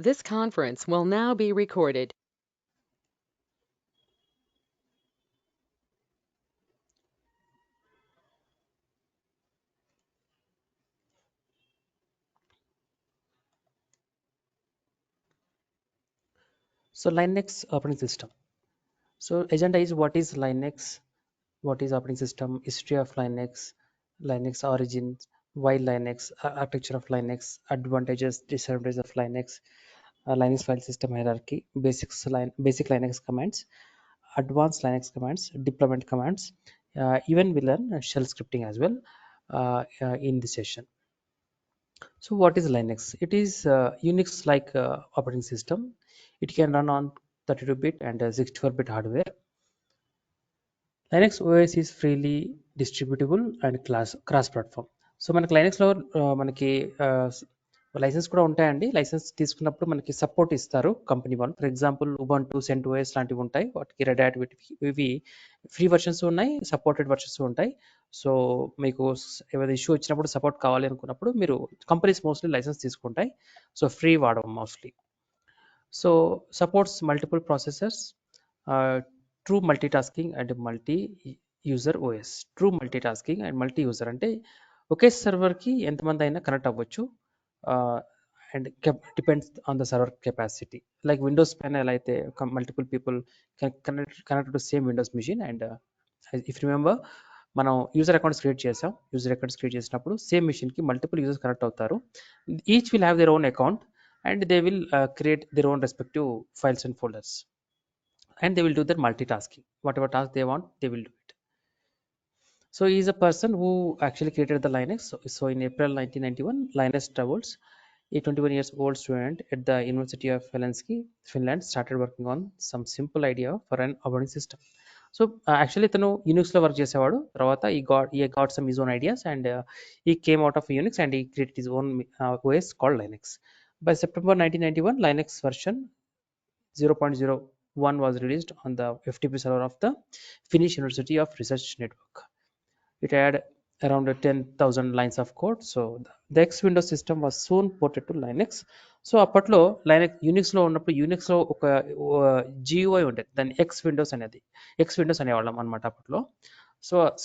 This conference will now be recorded. So Linux operating system. So agenda is what is Linux, what is operating system, history of Linux, Linux origins, why Linux, architecture of Linux, advantages, disadvantages of Linux, Linux file system hierarchy, basic Linux commands, advanced Linux commands, deployment commands. Even we learn shell scripting as well in this session. So what is Linux? It is Unix-like operating system. It can run on 32-bit and 64-bit hardware. Linux OS is freely distributable and cross-platform. So మనకి లైనక్స్లో మనకి licence కూడా ఉంటాయండి. Licence తీసుకున్నప్పుడు మనకి support ఇస్తారు company వాళ్ళు. For example Ubuntu, సెంటోస్ లాంటివి ఉంటాయి. వాటికి రెడ్ హ్యాట్ ఇవి ఫ్రీ వర్షన్స్ ఉన్నాయి, సపోర్టెడ్ వర్షన్స్ ఉంటాయి. సో మీకు ఏదైనా ఇష్యూ వచ్చినప్పుడు సపోర్ట్ కావాలి అనుకున్నప్పుడు మీరు కంపెనీస్ మోస్ట్లీ లైసెన్స్ తీసుకుంటాయి. సో ఫ్రీ వాడడం mostly. So supports multiple processors, true multitasking and multi user OS. True multitasking and multi user అంటే ఒకే సర్వర్కి ఎంతమంది అయినా కనెక్ట్ అవ్వచ్చు. And depends on the server capacity. Like Windows పైన ఎలా అయితే multiple people connect to same Windows machine. And if remember, మనం యూజర్ అకౌంట్స్ క్రియేట్ చేసాం. యూజర్ అకౌంట్స్ క్రియేట్ చేసినప్పుడు సేమ్ మిషన్కి మల్టిపుల్ యూజర్స్ కనెక్ట్ అవుతారు. Each will have their own account and they will create their own respective files and folders, and they will do their multitasking. Whatever task they want, they will do it. So he is a person who actually created the Linux. So in April 1991, Linus Torvalds, a 21 years old student at the University of Helsinki, Finland, started working on some simple idea for an operating system. So actually తను యూనిక్స్లో work చేసేవాడు. తర్వాత he got some his own ideas and he came out of Unix and he created his own OS called Linux. By September 1991, Linux version 0.01 was released on the FTP server of the Finnish University of Research Network. It had around 10,000 lines of code. So the X Windows system was soon ported to Linux. So అప్పట్లో యూనిక్స్లో ఉన్నప్పుడు యూనిక్స్లో ఒక GUI ఉండేది, దాన్ని X Windows అనేవాళ్ళం అనమాట అప్పట్లో.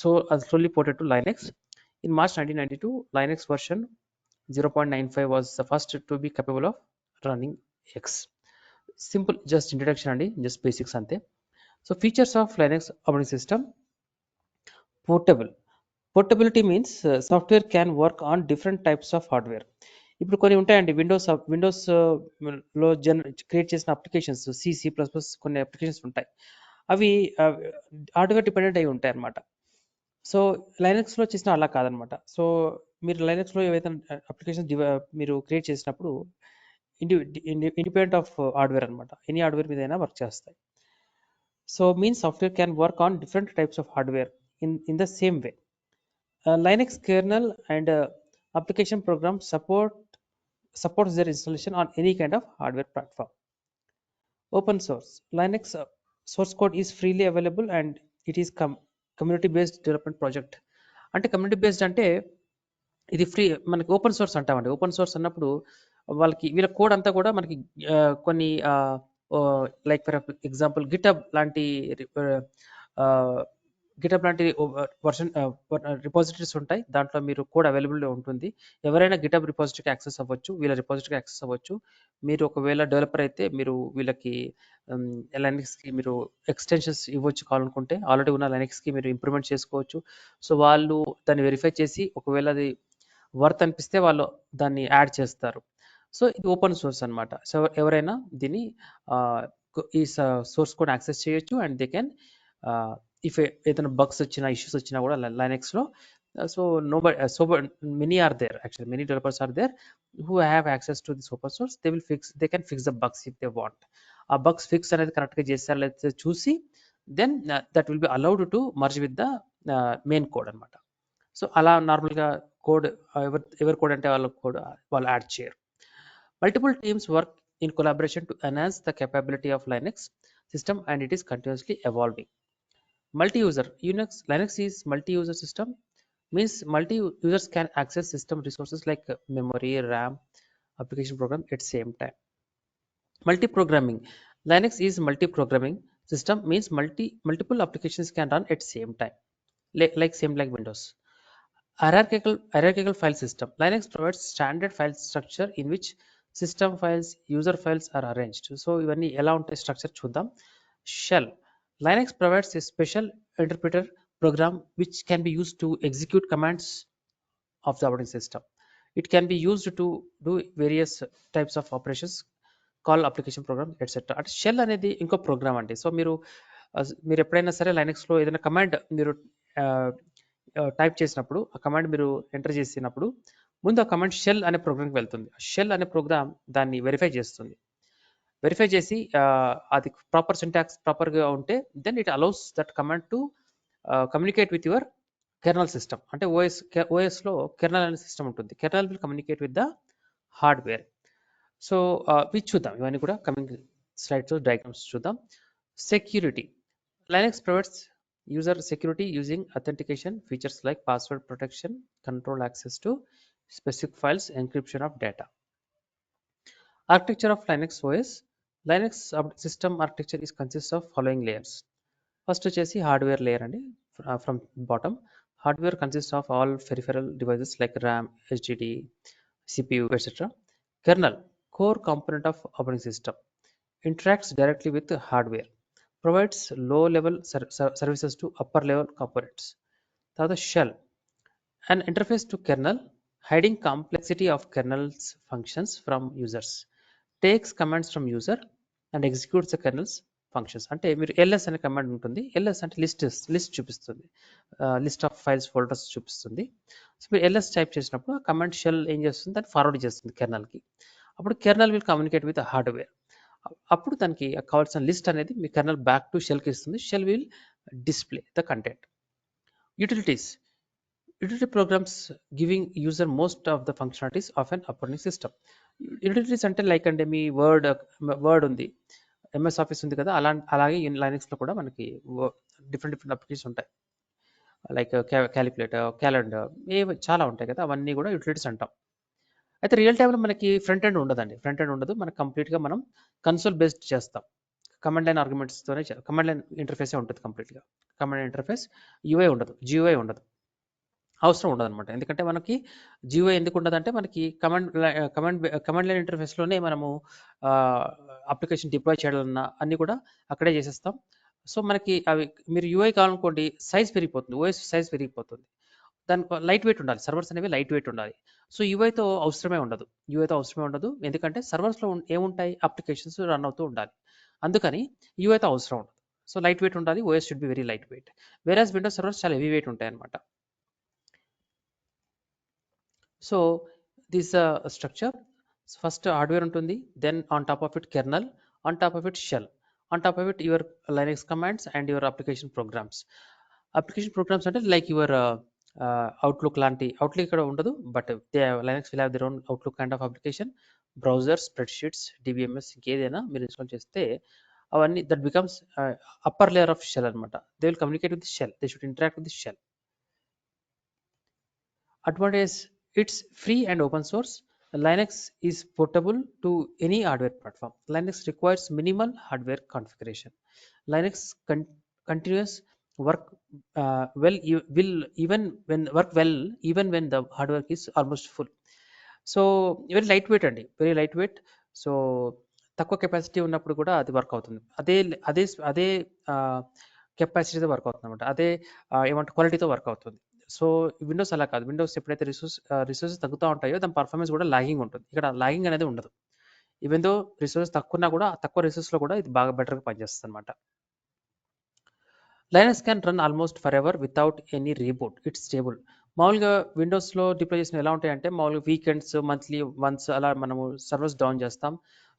So అది slowly ported to Linux. In March 1992, Linux version 0.95 was the first to be capable of running X. Simple, just introduction and just basics ante. So features of Linux operating system: portable. Portability means software can work on different types of hardware. ఇప్పుడు కొన్ని ఉంటాయండి Windows లో create చేసిన applications, C++ కొన్ని applications ఉంటాయి. అవి hardware dependent అయి ఉంటాయి అన్నమాట. సో లైనక్స్లో చేసిన అలా కాదనమాట. సో మీరు లైనక్స్లో ఏవైతే అప్లికేషన్ మీరు క్రియేట్ చేసినప్పుడు ఇండిపెండెంట్ ఆఫ్ హార్డ్వేర్ అనమాట. ఎనీ హార్డ్వేర్ మీద అయినా వర్క్ చేస్తాయి. So means software can work on different types of hardware in the same way. Linux kernel and application program supports their installation on any kind of hardware platform. Open source. Linux source code is freely available and it is community based development project. అంటే community based అంటే ఇది free, మనకి open source అంటామండి. Open source అన్నప్పుడు వీళ్ళ code అంతా కూడా మనకి కొన్ని లైక్ ఫర్ ఎగ్జాంపుల్ గిటబ్ లాంటి వర్షన్ రిపాజిటరీస్ ఉంటాయి. దాంట్లో మీరు కోడ్ అవైలబుల్ ఉంటుంది. ఎవరైనా గిటబ్ రిపాజిటరీకి యాక్సెస్ అవ్వచ్చు, వీళ్ళ రిపాజిటరీకి యాక్సెస్ అవ్వచ్చు. మీరు ఒకవేళ డెవలపర్ అయితే మీరు వీళ్ళకి లైనక్స్కి మీరు ఎక్స్టెన్షన్స్ ఇవ్వచ్చు కావాలనుకుంటే. ఆల్రెడీ ఉన్న లైనక్స్కి మీరు ఇంప్రూవ్మెంట్ చేసుకోవచ్చు. సో వాళ్ళు దాన్ని వెరిఫై చేసి ఒకవేళ అది వర్త్ అనిపిస్తే వాళ్ళు దాన్ని యాడ్ చేస్తారు. సో ఇది ఓపెన్ సోర్స్ అనమాట. సో ఎవరైనా దీన్ని ఈ సోర్స్ కోడ్ యాక్సెస్ చేయొచ్చు అండ్ దే కెన్ ఇఫ్ ఏదైనా బగ్స్ వచ్చినా ఇష్యూస్ వచ్చినా కూడా లైనక్స్లో. So many are there, actually many developers are there who have access to this open source. They can fix the bugs if they want. ఆ bugs fix అనేది కరెక్ట్గా చేస్తారా లేదా చూసి then that will be allowed to merge with the main code అనమాట. So అలా నార్మల్గా code ఎవరి కోడ్ అంటే వాళ్ళ కోడ్ వాళ్ళు యాడ్ చేయరు. Multiple teams work in collaboration to enhance the capability of Linux system and it is continuously evolving. Multi-user. Linux is multi-user system, means multi-users can access system resources like memory, RAM, application program at same time. Multi-programming. Linux is multi-programming system, means multiple applications can run at same time, like Windows. Hierarchical file system. Linux provides standard file structure in which system files, user files are arranged. So ఇవన్నీ ఎలా ఉంటాయి structure చూద్దాం. Shell. Linux provides a special interpreter program which can be used to execute commands of the operating system. It can be used to do various types of operations, call application program, etc. అంటే shell అనేది ఇంకో programme అండి. So మీరు ఎప్పుడైనా సరే లైనక్స్లో ఏదైనా command మీరు type చేసినప్పుడు, ఆ కమాండ్ మీరు ఎంటర్ చేసినప్పుడు ముందు ఆ కమాండ్ షెల్ అనే ప్రోగ్రామ్కి వెళ్తుంది. షెల్ అనే ప్రోగ్రామ్ దాన్ని వెరిఫై చేస్తుంది. వెరిఫై చేసి అది ప్రాపర్ సింటాక్స్ ప్రాపర్గా ఉంటే then it allows that command to communicate with your kernel system. అంటే ఓఎస్లో కెర్నల్ అనే సిస్టమ్ ఉంటుంది. Kernel will communicate with the hardware. So ఇవి చూద్దాం, ఇవన్నీ కూడా కమింగ్ స్లైడ్స్ డయాగ్రామ్స్ చూద్దాం. Security. Linux provides user security using authentication features like password protection, control access to specific files, encryption of data. Architecture of Linux OS. Linux system architecture is consists of following layers. First వచ్చేసి hardware layer అండి. From bottom, hardware consists of all peripheral devices like RAM, HDD, CPU, etc. Kernel, core component of operating system, interacts directly with hardware, provides low-level services to upper-level components. The shell, an interface to kernel, hiding complexity of kernel's functions from users, takes commands from user and executes the kernel's functions. అంటే మీరు ls అనే command ఉంటుంది. ls అంటే list చూపిస్తుంది, list of files folders చూపిస్తుంది. So మీరు ls type చేసినప్పుడు ఆ కమాండ్ షెల్ ఏం చేస్తుంది, దాన్ని ఫార్వర్డ్ చేస్తుంది కెర్నల్కి. అప్పుడు kernel will communicate with hardware. అప్పుడు దానికి కావాల్సిన లిస్ట్ అనేది మీ కెర్నల్ బ్యాక్ టు షెల్కి ఇస్తుంది. Shall will display the content. Utilities. Utility programs giving user most of the functionalities of an operating system. Utilities అంటే లైక్ అంటే మీ వర్డ్ ఉంది, ఎంఎస్ ఆఫీస్ ఉంది కదా, అలాగే లైనక్స్లో కూడా మనకి డిఫరెంట్ అప్లికేషన్స్ ఉంటాయి. లైక్ క్యాలిక్యులేటర్, క్యాలెండర్, చాలా ఉంటాయి కదా, అవన్నీ కూడా యూటిలిటీస్ అంటాం. అయితే రియల్ టైంలో మనకి ఫ్రంట్ ఎండ్ ఉండదండి. ఫ్రంట్ ఎండ్ ఉండదు, మనకి కంప్లీట్గా మనం కన్సోల్ బేస్డ్ చేస్తాం. కమాండ్ లైన్ ఆర్గ్యుమెంట్స్తోనే కమాండ్ లైన్ ఇంటర్ఫేసే ఉంటుంది కంప్లీట్గా. కమాండ్ లైన్ ఇంటర్ఫేస్ యూఐ ఉండదు, జియూఐ ఉండదు, అవసరం ఉండదు అనమాట. ఎందుకంటే మనకి జియూఐ ఎందుకు ఉండదు అంటే మనకి కమాండ్ లైన్ ఇంటర్ఫేస్లోనే మనము అప్లికేషన్ డిప్లాయ్ చేయాలన్నా అన్నీ కూడా అక్కడే చేసేస్తాం. సో మనకి అవి మీరు యూఐ కావాలనుకోండి, సైజ్ పెరిగిపోతుంది, ఓఎస్ సైజ్ పెరిగిపోతుంది, దానికి లైట్ వెయిట్ ఉండాలి, సర్వర్స్ అనేవి లైట్ వెయిట్ ఉండాలి. సో యూఐతో అవసరమే ఉండదు, ఎందుకంటే సర్వర్స్లో ఏముంటాయి, అప్లికేషన్స్ రన్ అవుతూ ఉండాలి, అందుకని యూఐతో అవసరం ఉండదు. సో లైట్ వెయిట్ ఉండాలి, OS should be very light weight. Whereas Windows servers చాలా హెవీ వెయిట్ ఉంటాయి అనమాట. So this structure, first hardware ఉంటుంది, then on top of it kernel, on top of it shell, on top of it your Linux commands and your application programs. Application programs అంటే like your Outlook లాంటి, Outlook ఇక్కడ ఉండదు, but Linux will have their own Outlook kind of application, browser, spreadsheets, DBMS, ఇంకేదైనా మీరు install చేస్తే అవన్నీ that becomes upper layer of shell అనమాట. They will communicate with shell, they should interact with shell. Advantage, it's free and open source. Linux is portable to any hardware platform. Linux requires minimal hardware configuration. Linux continuous work work well even when the hardware is almost full. So very light wait అండి, very light wait. So తక్కువ capacity ఉన్నప్పుడు కూడా అది work అవుతుంది, అదే అదే అదే కెపాసిటీతో work అవుతుంది అనమాట, అదే ఏమంటారు క్వాలిటీతో వర్క్ అవుతుంది. సో విండోస్ అలా కాదు, విండోస్ ఎప్పుడైతే రిసోర్సెస్ తగ్గుతూ ఉంటాయో దాని పర్ఫార్మెన్స్ కూడా లాగింగ్ ఉంటుంది. ఇక్కడ లాగింగ్ అనేది ఉండదు, ఈవెన్ దో రిసోర్సెస్ తక్కువ ఉన్నా కూడా తక్కువ రిసోర్స్లో కూడా ఇది బాగా బెటర్గా పనిచేస్తుంది అనమాట. Linux can run almost forever without any reboot. It's stable. మామూలుగా విండోస్లో డిప్లాయ్ చేసిన ఎలా ఉంటాయంటే మామూలుగా వీకెండ్స్, మంత్లీ వన్స్ అలా మనము సర్వర్స్ డౌన్ చేస్తాం.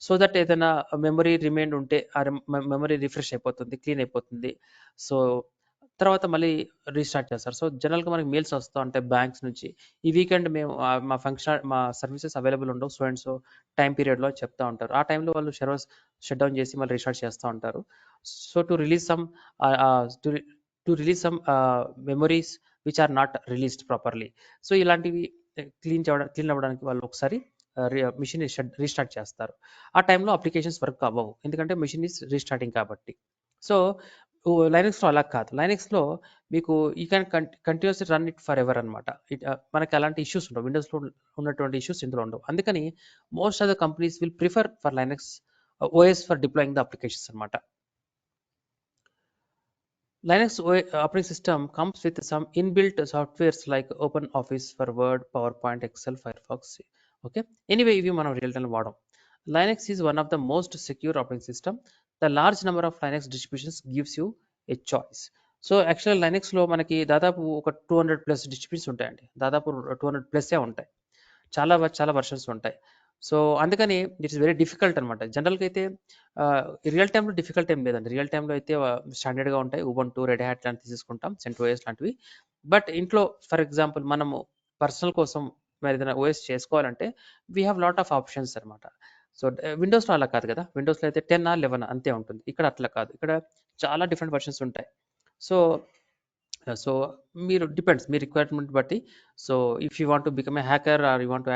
సో దట్ ఏదైనా మెమరీ రిమైండ్ ఉంటే ఆ మెమరీ రిఫ్రెష్ అయిపోతుంది, క్లీన్ అయిపోతుంది. సో తర్వాత మళ్ళీ రీస్టార్ట్ చేస్తారు. సో జనరల్గా మనకి మెయిల్స్ వస్తూ ఉంటాయి బ్యాంక్స్ నుంచి, ఈ వీకెండ్ మేము మా సర్వీసెస్ అవైలబుల్ ఉండవు, సో అండ్ సో టైం పీరియడ్లో చెప్తా ఉంటారు. ఆ టైంలో వాళ్ళు సర్వర్స్ షట్ డౌన్ చేసి మళ్ళీ రీస్టార్ట్ చేస్తూ ఉంటారు. So to release some memories which are not released properly. So ఇలాంటివి క్లీన్ అవ్వడానికి వాళ్ళు ఒకసారి మిషన్ రీస్టార్ట్ చేస్తారు. ఆ టైంలో అప్లికేషన్స్ వర్క్ అవ్వవు, ఎందుకంటే మిషన్ ఈస్ రీస్టార్టింగ్ కాబట్టి. సో లైనక్స్లో అలా కాదు. లైనక్స్లో మీకు you can continuously run it for ever అనమాట. మనకి అలాంటి ఇష్యూస్ ఉండవు, విండోస్లో ఉన్నటువంటి ఇష్యూస్ ఇందులో ఉండవు. అందుకని most of the companies will prefer for Linux OS for deploying the applications అనమాట. Linux operating system comes with some inbuilt softwares like OpenOffice for Word, PowerPoint, Excel, Firefox. Okay. Anyway, ఇవి మనం real time వాడడం. Linux is one of the most secure operating system. The large number of Linux distributions gives you a choice. So actual లైనక్స్లో మనకి దాదాపు ఒక 200+ distributions ఉంటాయండి. దాదాపు 200+ ఉంటాయి. చాలా వర్షన్స్ ఉంటాయి. సో అందుకని ఇట్స్ వెరీ డిఫికల్ట్ అనమాట. జనరల్గా అయితే రియల్ టైంలో డిఫికల్ట్ ఏం లేదండి. రియల్ టైంలో అయితే స్టాండర్డ్గా ఉంటాయి. ఉబంటు, రెడ్ హ్యాట్ లాంటివి తీసుకుంటాం, CentOS లాంటివి. బట్ ఇంట్లో ఫర్ ఎగ్జాంపుల్ మనము పర్సనల్ కోసం మరి ఏదైనా ఓఎస్ చేసుకోవాలంటే we have lot of options అనమాట. సో విండోస్లో అలా కాదు కదా. విండోస్లో అయితే 10 or 11 అంతే ఉంటుంది. ఇక్కడ అట్లా కాదు, ఇక్కడ చాలా డిఫరెంట్ వర్షన్స్ ఉంటాయి. సో మీరు డిపెండ్స్ మీ రిక్వైర్మెంట్ బట్టి. So if you want to become a hacker or you want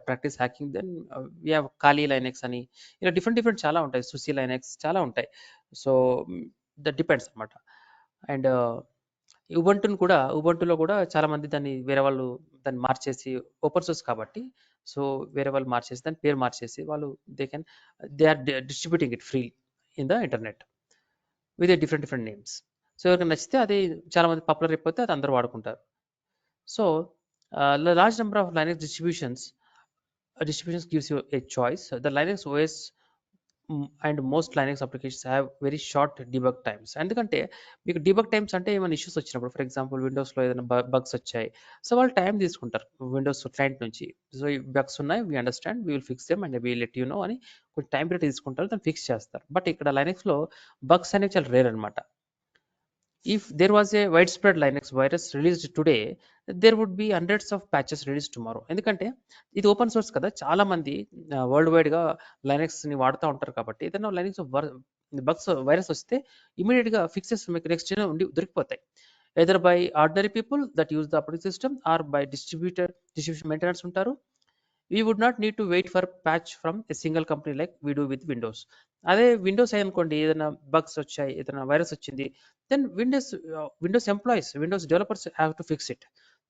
practice hacking, then we have Kali Linux అని, ఇలా డిఫరెంట్ చాలా ఉంటాయి. సుసి లైనెక్స్ చాలా ఉంటాయి. సో దట్ డిపెండ్స్ అనమాట. అండ్ ఉబంటులో కూడా చాలా మంది వేరే వాళ్ళు దాన్ని మార్చేసి, ఓపెన్ సోర్స్ కాబట్టి సో వేరే వాళ్ళు మార్చేసి దాని పేరు మార్చేసి వాళ్ళు they are distributing it free in the internet with different names. So ఎవరికైనా నచ్చితే అది చాలా మంది పాపులర్ అయిపోతే అది అందరూ వాడుకుంటారు. So large number of Linux distributions gives you a choice. The Linux OS and most Linux applications have very short debug times. ఎందుకంటే మీకు డిబగ్ టైమ్స్ అంటే ఏమైనా ఇష్యూస్ వచ్చినప్పుడు, ఫర్ ఎగ్జాంపుల్ విండోస్లో ఏదైనా బగ్స్ వచ్చాయి, సో వాళ్ళు టైం తీసుకుంటారు విండోస్ క్లయింట్ నుంచి. సో ఈ బగ్స్ ఉన్నాయి, we understand, we will fix them and we let you know అని కొంచెం టైం పీరియడ్ తీసుకుంటారు, దాన్ని ఫిక్స్ చేస్తారు. బట్ ఇక్కడ లైనక్స్లో బగ్స్ అనేవి చాలా రేర్ అనమాట. If there was a widespread Linux virus released today, there would be hundreds of patches released tomorrow. ఎందుకంటే ఇది ఓపెన్ సోర్స్ కదా, చాలా మంది వరల్డ్ వైడ్గా లైనక్స్ని వాడుతూ ఉంటారు కాబట్టి ఏదైనా లైనక్స్ బగ్స్ వైరస్ వస్తే ఇమీడియట్గా ఫిక్సెస్ మీకు నెక్స్ట్ డే ఉండి దొరికిపోతాయి. Either by ordinary people that use the operating system or by distribution maintenance ఉంటారు. We would not need to wait for patch from a single company like we do with Windows. అదే Windows అనుకోండి, ఏదైనా bugs వచ్చాయి, ఏదైనా virus వచ్చింది, then Windows employees, Windows developers have to fix it.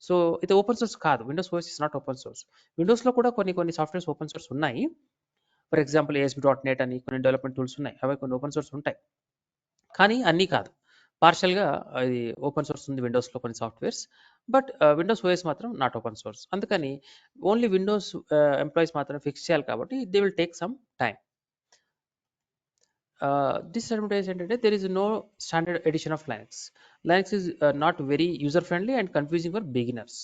So ఇది open source కాదు, Windows OS is not open source. విండోస్లో కూడా కొన్ని సాఫ్ట్వేర్స్ ఓపెన్ సోర్స్ ఉన్నాయి. ఫర్ ఎగ్జాంపుల్ ASP.NET అని కొన్ని డెవలప్మెంట్ టూల్స్ ఉన్నాయి, అవి కొన్ని ఓపెన్ సోర్స్ ఉంటాయి, కానీ అన్నీ కాదు. పార్షియల్గా ఇది ఓపెన్ సోర్స్ ఉంది విండోస్లో కొన్ని సాఫ్ట్వేర్స్, బట్ విండోస్ ఓఎస్ మాత్రం నాట్ ఓపెన్ సోర్స్. అందుకని ఓన్లీ విండోస్ ఎంప్లాయీస్ మాత్రం ఫిక్స్ చేయాలి కాబట్టి they will take some time. Disadvantage ఏంటంటే there is no standard edition of Linux. Linux is not very user friendly and confusing for beginners.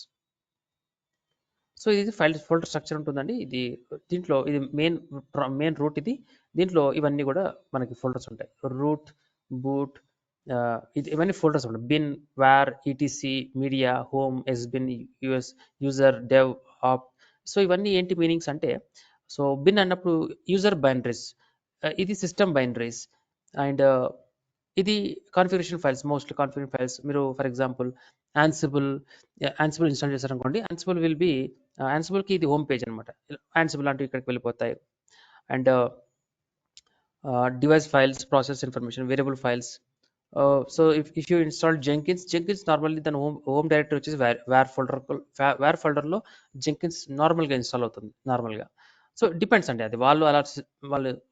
So ఇది folder structure ఉంటుందండి. దీంట్లో ఇది main root. దీంట్లో ఇవన్నీ కూడా మనకి ఫోల్డర్స్ ఉంటాయి. రూట్, బూట్, ఇవన్నీ ఫోల్డర్స్ ఉంటాయి. Bin, var, ETC, media, home, sbin, US, user, dev, opt. So ఇవన్నీ ఏంటి మీనింగ్స్ అంటే, సో బిన్ అన్నప్పుడు యూజర్ బైనరీస్, ఇది సిస్టమ్ బైనరీస్, అండ్ ఇది configuration files, mostly configuration files. మీరు ఫర్ ఎగ్జాంపుల్ యాన్సిబుల్ ఇన్స్టాల్ చేశారనుకోండి, యాన్సిబుల్ విల్ బి యాన్సిబుల్కి ఇది హోమ్ పేజ్ అనమాట. యాన్సిబుల్ అంటే ఇక్కడికి వెళ్ళిపోతాయి. And device files, process information, variable files. So if you install Jenkins normally దాని హోమ్ డైరెక్టరీ వచ్చేసి వేర్ ఫోల్డర్లో జెంకిన్స్ నార్మల్గా ఇన్స్టాల్ అవుతుంది నార్మల్గా. సో డిపెండ్స్ అండి, అది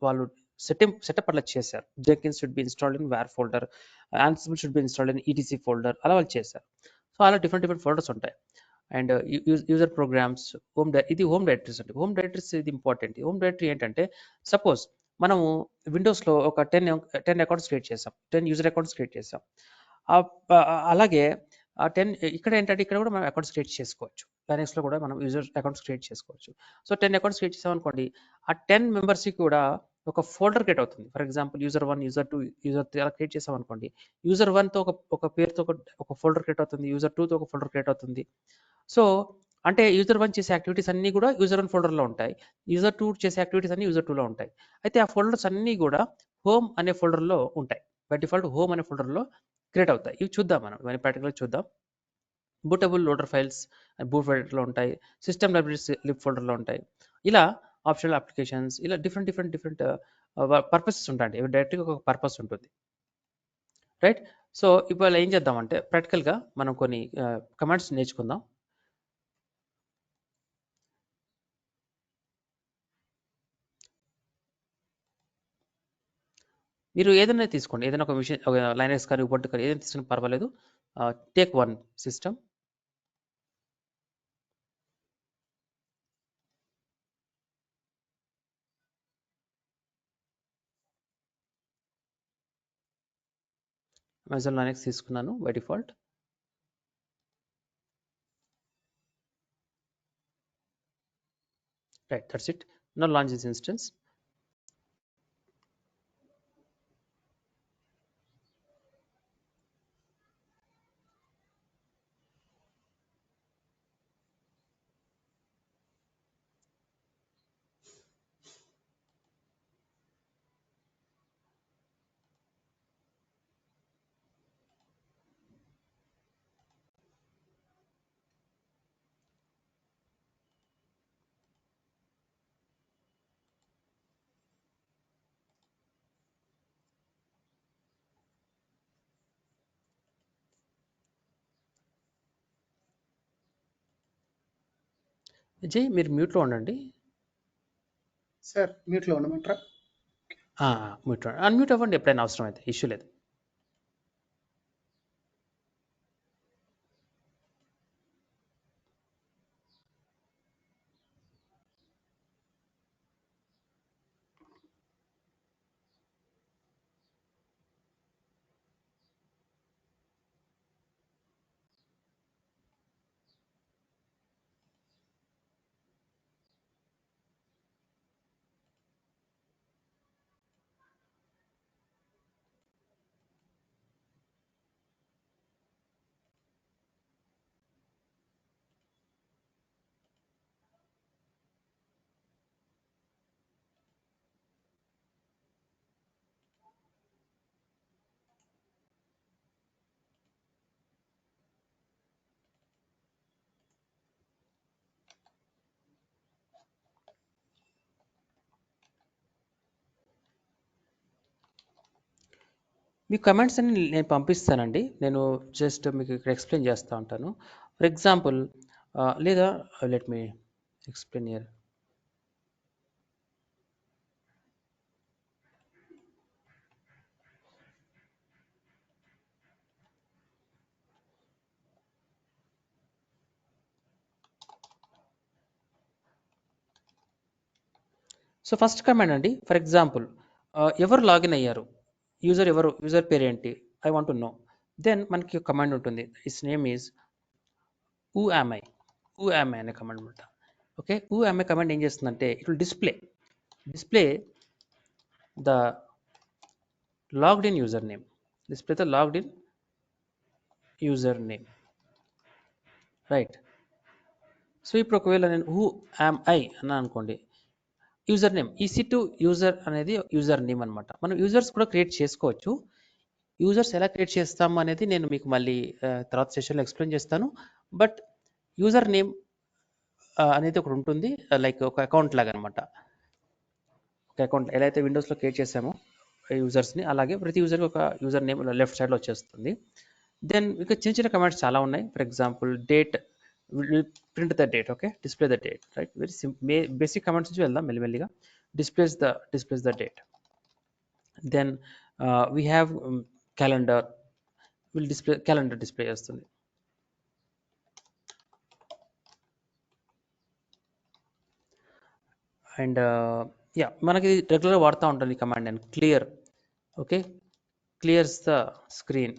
వాళ్ళు సెటప్ అట్లా చేశారు. Jenkins should be installed in where folder, Ansible should be installed in ETC folder, అలా వాళ్ళు చేశారు. సో అలా డిఫరెంట్ ఫోల్డర్స్ ఉంటాయి. అండ్ యూజర్ ప్రోగ్రామ్స్, ఇది హోమ్ డైరెక్టరీస్ అండి. హోమ్ డైరెక్టరీస్ ఇది ఇంపార్టెంట్. హోమ్ డైరెక్టరీ ఏంటంటే, సపోజ్ మనము విండోస్లో ఒక 10 అకౌంట్స్ క్రియేట్ చేసాం, 10 యూజర్ అకౌంట్స్ క్రియేట్ చేసాం. అలాగే 10 ఇక్కడ ఏంటంటే ఇక్కడ కూడా మనం అకౌంట్స్ క్రియేట్ చేసుకోవచ్చు. లైనక్స్లో కూడా మనం యూజర్ అకౌంట్స్ క్రియేట్ చేసుకోవచ్చు. సో 10 అకౌంట్స్ క్రియేట్ చేసాం అనుకోండి, ఆ 10 మెంబర్స్కి కూడా ఒక ఫోల్డర్ క్రియేట్ అవుతుంది. For example user 1, user 2, user 3 అలా క్రియేట్ చేసాం అనుకోండి, యూజర్ 1తో ఒక పేరుతో ఒక ఫోల్డర్ క్రియేట్ అవుతుంది, యూజర్ 2తో ఒక ఫోల్డర్ క్రియేట్ అవుతుంది. సో అంటే యూజర్ 1 చేసే యాక్టివిటీస్ అన్నీ కూడా యూజర్ 1 ఫోల్డర్లో ఉంటాయి, యూజర్ 2 చేసే యాక్టివిటీస్ అన్నీ యూజర్ 2లో ఉంటాయి. అయితే ఆ ఫోల్డర్స్ అన్నీ కూడా హోమ్ అనే ఫోల్డర్లో ఉంటాయి. బై డిఫాల్ట్ హోమ్ అనే ఫోల్డర్లో క్రియేట్ అవుతాయి. ఇవి చూద్దాం, మనం ఇవన్నీ ప్రాక్టికల్గా చూద్దాం. బూటబుల్ లోడర్ ఫైల్స్ బూట్ ఫోల్డర్లో ఉంటాయి, సిస్టమ్ లైబ్రరీస్ లిబ్ ఫోల్డర్లో ఉంటాయి. ఇలా ఆప్షనల్ అప్లికేషన్స్, ఇలా డిఫరెంట్ పర్పసెస్ ఉంటాయండి. డైరెక్ట్గా ఒక పర్పస్ ఉంటుంది, రైట్? సో ఇప్పుడు ఏం చేద్దామంటే ప్రాక్టికల్గా మనం కొన్ని కమాండ్స్ నేర్చుకుందాం. మీరు ఏదైనా తీసుకోండి, ఏదైనా ఒక మిషన్, ఒక లైనక్స్ కానీ ఉబుంటు కానీ ఏదైనా తీసుకుని పర్వాలేదు. Take one system. Amazon Linux తీసుకున్నాను by default. Right, that's it. Now launch this instance. Vijay, మీరు మ్యూట్లో ఉండండి. సార్ మ్యూట్లో ఉండమంటారా? మ్యూట్ అన్మ్యూట్ అవ్వండి ఎప్పుడైనా అవసరం అయితే, ఇష్యూ లేదు. మీ కమెంట్స్ అన్ని నేను పంపిస్తానండి. నేను జస్ట్ మీకు ఇక్కడ ఎక్స్ప్లెయిన్ చేస్తూ ఉంటాను. ఫర్ ఎగ్జాంపుల్, లేదా let me explain here. So first command అండి, ఫర్ ఎగ్జాంపుల్ ఎవరు లాగిన్ అయ్యారు, యూజర్ పేరు ఏంటి, I want to know. Then మనకి కమాండ్ ఉంటుంది, it's name is who am I అనే కమాండ్ అనమాట. Okay, who am I command ఏం చేస్తుందంటే it will display the logged in user name, right? So ఇప్పుడు ఒకవేళ నేను హూ యామ్ ఐ అన్నా అనుకోండి, యూజర్ నేమ్ EC2 యూజర్ అనేది యూజర్ నేమ్ అనమాట. మనం యూజర్స్ కూడా క్రియేట్ చేసుకోవచ్చు. యూజర్స్ ఎలా క్రియేట్ చేస్తాము అనేది నేను మీకు మళ్ళీ తర్వాత సెషన్లో ఎక్స్ప్లెయిన్ చేస్తాను. బట్ యూజర్ నేమ్ అనేది ఒకటి ఉంటుంది, లైక్ ఒక అకౌంట్ లాగా అనమాట. ఒక అకౌంట్ ఎలా అయితే విండోస్లో క్రియేట్ చేసామో యూజర్స్ని, అలాగే ప్రతి యూజర్కి ఒక యూజర్ నేమ్ లెఫ్ట్ సైడ్లో వచ్చేస్తుంది. దెన్ ఇక చిన్న కమాండ్స్ చాలా ఉన్నాయి. For example date, print the date, okay, display the date, right? Very basic commands నుంచి వెళ్దాం మెల్లిమెల్లిగా. Displays the date. Then we have calendar, calendar display చేస్తుంది. అండ్ మనకి రెగ్యులర్గా వాడుతూ ఉంటాను ఈ కమాండ్ నేను, clear. Okay, clears the screen,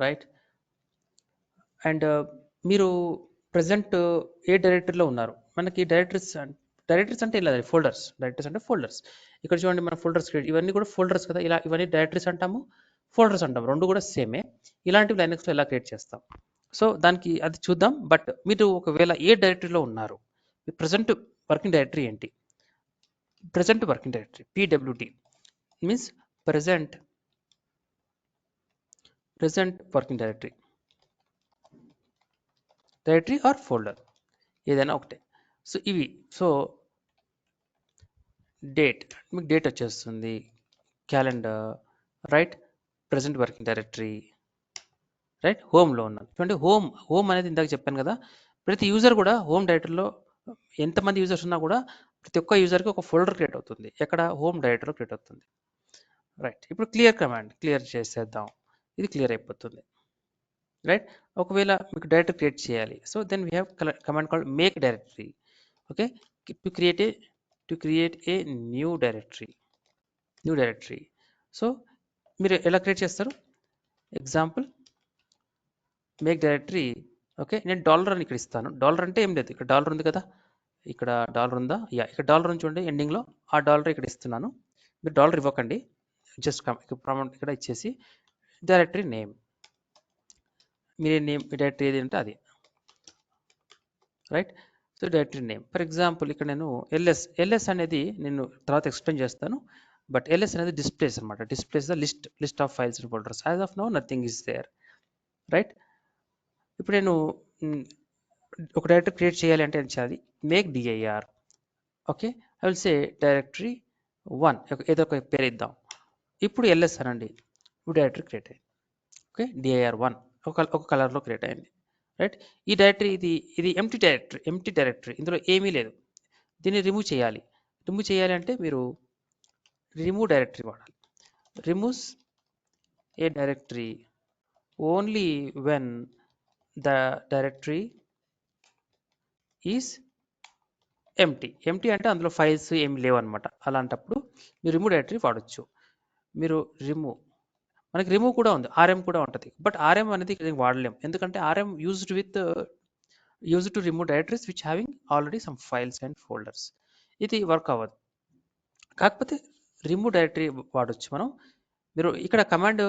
right? And మీరు ప్రజెంట్ ఏ డైరెక్టరీలో ఉన్నారు, మనకి డైరెక్టరీస్ అంటే ఇలా డైరెక్టరీస్ అంటే ఫోల్డర్స్. ఇక్కడ చూడండి, మన ఫోల్డర్స్ క్రియేట్, ఇవన్నీ కూడా ఫోల్డర్స్ కదా, ఇలా ఇవన్నీ డైరెక్టరీస్ అంటాము, ఫోల్డర్స్ అంటాము, రెండు కూడా సేమే. ఇలాంటివి లైనక్స్లో ఎలా క్రియేట్ చేస్తాం, సో దానికి అది చూద్దాం. బట్ మీరు ఒకవేళ ఏ డైరెక్టరీలో ఉన్నారు, మీ ప్రజెంట్ వర్కింగ్ డైరెక్టరీ ఏంటి, present working directory PWD means present working directory. Directory or folder ఏదైనా ఒకటే. సో ఇవి. సో డేట్ మీకు డేట్ వచ్చేస్తుంది, calendar, right, present working directory, right, హోమ్లో ఉన్నాను. చూడండి హోమ్ అనేది ఇందాక చెప్పాను కదా, ప్రతి యూజర్ కూడా హోమ్ డైరెక్టరీలో ఎంతమంది యూజర్స్ ఉన్నా కూడా ప్రతి ఒక్క యూజర్కి ఒక ఫోల్డర్ క్రియేట్ అవుతుంది. ఎక్కడ? హోమ్ డైరెక్టరీలో క్రియేట్ అవుతుంది. రైట్, ఇప్పుడు క్లియర్ కమాండ్ క్లియర్ చేసేద్దాం. ఇది క్లియర్ అయిపోతుంది. రైట్, ఒకవేళ మీకు డైరెక్టరీ క్రియేట్ చేయాలి, so then we have command called make directory. Okay, to create a new directory. So మీరు ఎలా క్రియేట్ చేస్తారు? Example make directory. ఓకే, నేను డాలర్ అని ఇక్కడ ఇస్తాను. డాలర్ అంటే ఏం లేదు, ఇక్కడ డాలర్ ఉంది కదా, ఇక్కడ డాలర్ ఉందా? యా, ఇక్కడ డాలర్ ఉంది చూడండి ఎండింగ్లో, ఆ డాలర్ ఇక్కడ ఇస్తున్నాను. మీరు డాలర్ ఇవ్వకండి, జస్ట్ ఇక్కడ ఇచ్చేసి డైరెక్టరీ నేమ్, మీరే నేమ్ డైరెక్టరీ ఏది అంటే అది. Right, so directory name for example ఇక్కడ నేను ఎల్ఎస్ అనేది నేను తర్వాత ఎక్స్ప్లెయిన్ చేస్తాను. బట్ ఎల్ఎస్ అనేది డిస్ప్లేస్ అనమాట. Displays the list of files and folders. As of now nothing is there. Right, ఇప్పుడు నేను ఒక డైరెక్టరీ క్రియేట్ చేయాలి అంటే ఏం చేయాలి? Make DIR. Okay, I will say directory 1, ఏదో ఒక పేరు ఇద్దాం. ఇప్పుడు ఎల్ఎస్ అనండి, ఇప్పుడు డైరెక్టరీ క్రియేట్ అయింది. ఓకే, డిఐఆర్ 1 ఒక కలర్లో క్రియేట్ అయింది. రైట్, ఈ డైరెక్టరీ ఇది ఎంప్టీ డైరెక్టరీ, ఇందులో ఏమీ లేదు. దీన్ని రిమూవ్ చేయాలి అంటే మీరు రిమూవ్ డైరెక్టరీ వాడాలి. Removes A directory only when the directory is empty అంటే అందులో ఫైల్స్ ఏమి లేవు అనమాట. అలాంటప్పుడు మీరు రిమూవ్ డైరెక్టరీ వాడచ్చు. మీరు మనకి రిమూవ్ కూడా ఉంది, ఆర్ఎం కూడా ఉంటుంది. బట్ ఆర్ఎం అనేది వాడలేం, ఎందుకంటే RM used to remove directories which having already some files and folders. ఇది వర్క్ అవ్వదు. కాకపోతే రిమూవ్ డైరెక్టరీ వాడచ్చు మనం. మీరు ఇక్కడ కమాండ్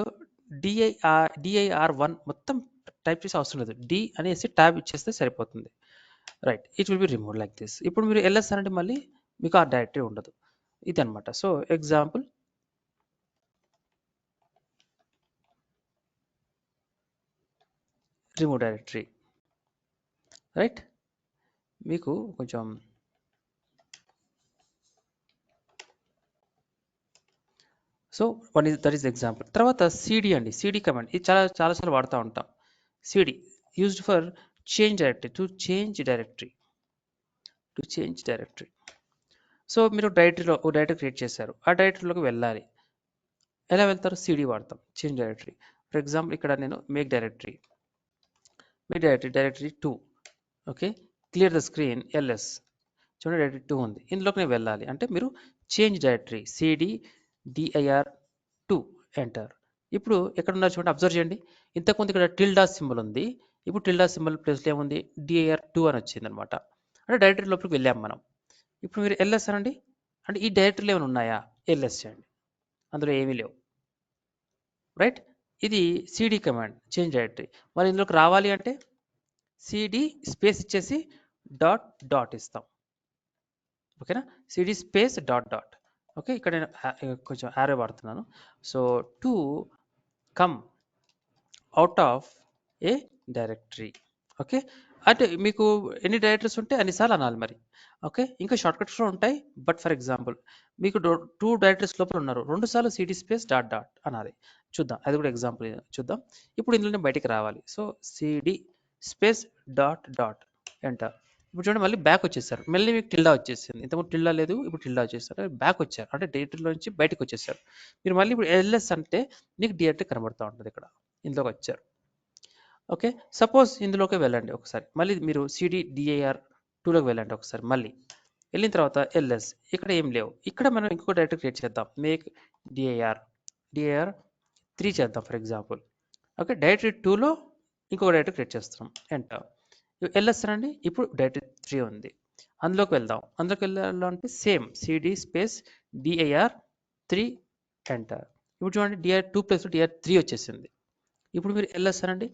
DIR1 మొత్తం టైప్ చేసే అవసరం లేదు, డి అనేసి ట్యాబ్ ఇచ్చేస్తే సరిపోతుంది. Right, it will be remove like this. ఇప్పుడు మీరు ఎల్ఎస్ అంటే మళ్ళీ మీకు ఆ డైరెక్టరీ ఉండదు. ఇది అనమాట. So example remove directory. Right, మీకు కొంచెం సో దట్ ఈస్ ఎగ్జాంపుల్. తర్వాత సిడి అండి, సిడి కమాండ్ ఇది చాలాసార్లు వాడుతూ ఉంటాం. CD used for change directory, to change directory. So మీరు ఓ డైరెక్టరీ క్రియేట్ చేశారు, ఆ డైరెక్టరీలోకి వెళ్ళాలి. ఎలా వెళ్తారు? సిడి వాడతాం, చేంజ్ డైరెక్టరీ. ఫర్ ఎగ్జాంపుల్ ఇక్కడ నేను make directory 2. Okay, clear the screen, LS. చూడండి డైరెక్టరీ 2 ఉంది, ఇందులోకి నేను వెళ్ళాలి అంటే మీరు change directory CD DIR 2 enter. ఇప్పుడు ఎక్కడ ఉన్నారు చూడండి, అబ్జర్వ్ చేయండి. ఇంతకుముందు ఇక్కడ టిల్డా సింబల్ ఉంది, ఇప్పుడు టిల్డా సింబల్ ప్లేస్లో ఏముంది? DIR 2 అని వచ్చింది అనమాట. అంటే డైరెక్టరీ లోపలికి వెళ్ళాం మనం. ఇప్పుడు మీరు ఎల్ఎస్ అనండి, అంటే ఈ డైరెక్టరీలో ఏమైనా ఉన్నాయా? ఎల్ఎస్ చేయండి, అందులో ఏమీ లేవు. రైట్, ఇది సిడి కమాండ్, చేంజ్ డైరెక్టరీ. మరి ఇందులోకి రావాలి అంటే సిడి స్పేస్ ఇచ్చేసి డాట్ ఇస్తాం. ఓకేనా, సిడి స్పేస్ డాట్. ఓకే, ఇక్కడ నేను కొంచెం యారో వాడుతున్నాను. So to come out of A directory. Okay, అంటే మీకు ఎన్ని డైరెక్టరీస్ ఉంటే అన్నిసార్లు అనాలి మరి. ఓకే, ఇంకా షార్ట్ కట్స్ కూడా ఉంటాయి. బట్ ఫర్ ఎగ్జాంపుల్ మీకు 2 డైరెక్టరీస్ లోపల ఉన్నారు, 2 సార్లు సిడి స్పేస్ డాట్ అనాలి. చూద్దాం, అది కూడా ఎగ్జాంపుల్ చూద్దాం. ఇప్పుడు ఇందులోనే బయటికి రావాలి. So CD space dot enter. ఇప్పుడు చూడండి మళ్ళీ బ్యాక్ వచ్చేసారు, మళ్ళీ మీకు టిల్డా వచ్చేసింది. ఇంతకుముందు టిల్డా లేదు, ఇప్పుడు టిల్డా వచ్చేసారు, బ్యాక్ వచ్చారు, అంటే డైరెక్టరీలో నుంచి బయటకు వచ్చేసారు. మీరు మళ్ళీ ఇప్పుడు ఎల్ఎస్ అంటే మీకు డైరెక్టరీ కనబడుతూ ఉంటుంది, ఇక్కడ ఇందులోకి వచ్చారు. ఓకే, సపోజ్ ఇందులోకి వెళ్ళండి ఒకసారి, మళ్ళీ మీరు సిడి DIR 2లోకి వెళ్ళండి ఒకసారి. మళ్ళీ వెళ్ళిన తర్వాత ఎల్ఎస్, ఇక్కడ ఏం లేవు. ఇక్కడ మనం ఇంకొక డైరెక్టరీ క్రియేట్ చేద్దాం, మేక్ DIR 3 చేద్దాం ఫర్ ఎగ్జాంపుల్. ఓకే, డైరెక్టరీ 2లో ఇంకొక డైరెక్టరీ క్రియేట్ చేస్తున్నాం, ఎంటర్. ఎల్ఎస్ అండి, ఇప్పుడు డైరెక్టరీ 3 ఉంది, అందులోకి వెళ్దాం. అందులోకి వెళ్ళాలంటే same CD space DIR 3 enter. ఇప్పుడు చూడండి DIR 2 ప్లస్ DIR 3 వచ్చేసింది. ఇప్పుడు మీరు ఎల్ఎస్ అనండి,